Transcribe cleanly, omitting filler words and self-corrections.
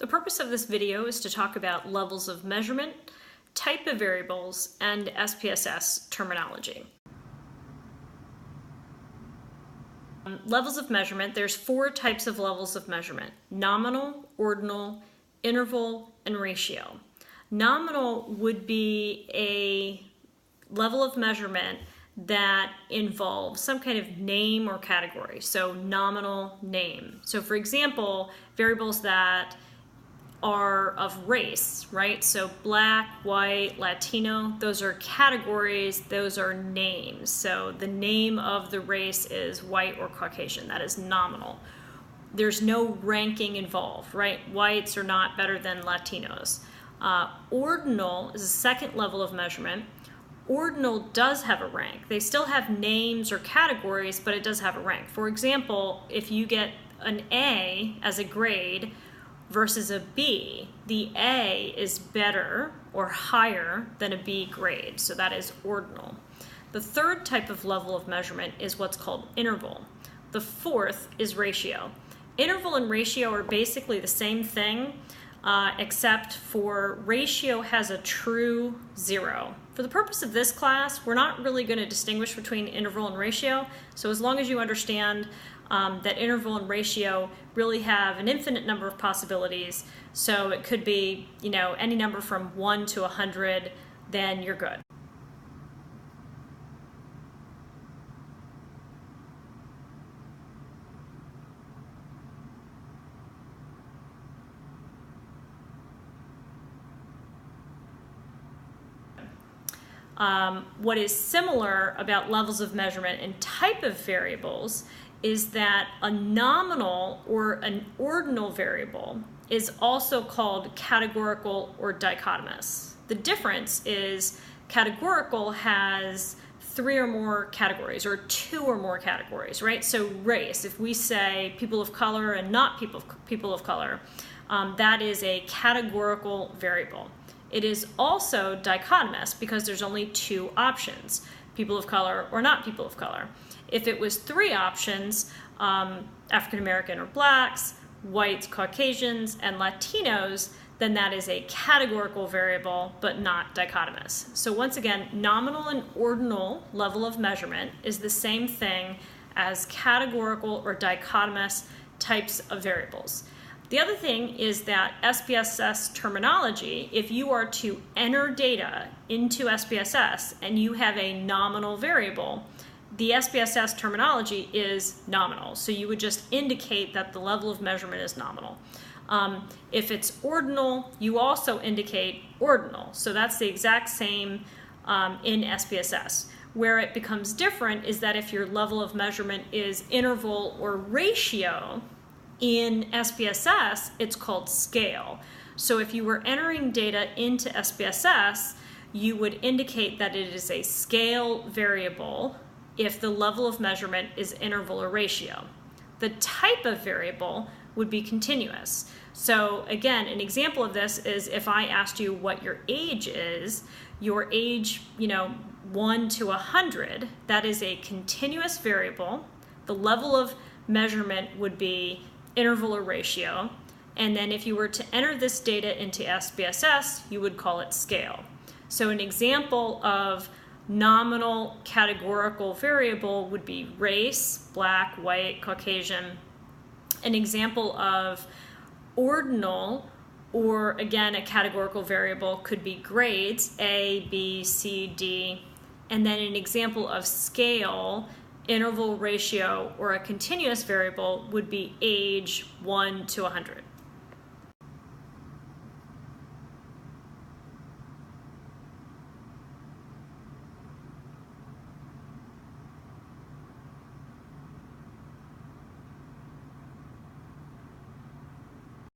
The purpose of this video is to talk about levels of measurement, type of variables, and SPSS terminology. Levels of measurement, there's 4 types of levels of measurement: nominal, ordinal, interval, and ratio. Nominal would be a level of measurement that involves some kind of name or category. So nominal name. So for example, variables that are of race, right? So black, white, Latino, those are categories, those are names. So the name of the race is white or Caucasian. That is nominal. There's no ranking involved, right? Whites are not better than Latinos. Ordinal is a second level of measurement. Ordinal does have a rank. They still have names or categories, but it does have a rank. For example, if you get an A as a grade versus a B, the A is better or higher than a B grade, so that is ordinal. The third type of level of measurement is what's called interval. The fourth is ratio. Interval and ratio are basically the same thing, except for ratio has a true 0. For the purpose of this class, we're not really going to distinguish between interval and ratio, so as long as you understand that interval and ratio really have an infinite number of possibilities, so it could be, any number from 1 to 100, then you're good. What is similar about levels of measurement and type of variables is that a nominal or an ordinal variable is also called categorical or dichotomous. The difference is categorical has 3 or more categories or 2 or more categories, right? So race, if we say people of color and not people of color, that is a categorical variable. It is also dichotomous because there's only 2 options, people of color or not people of color. If it was 3 options, African American or blacks, whites, Caucasians, and Latinos, then that is a categorical variable but not dichotomous. So once again, nominal and ordinal level of measurement is the same thing as categorical or dichotomous types of variables. The other thing is that SPSS terminology, if you are to enter data into SPSS and you have a nominal variable, the SPSS terminology is nominal. So you would just indicate that the level of measurement is nominal. If it's ordinal, you also indicate ordinal. So that's the exact same in SPSS. Where it becomes different is that if your level of measurement is interval or ratio, in SPSS, it's called scale. So if you were entering data into SPSS, you would indicate that it is a scale variable if the level of measurement is interval or ratio. The type of variable would be continuous. So again, an example of this is if I asked you what your age is, your age, 1 to 100, that is a continuous variable. The level of measurement would be interval or ratio, and then if you were to enter this data into SPSS, you would call it scale. So an example of nominal categorical variable would be race, black, white, Caucasian. An example of ordinal, or again a categorical variable, could be grades, A, B, C, D, and then an example of scale, interval, ratio, or a continuous variable would be age 1 to 100.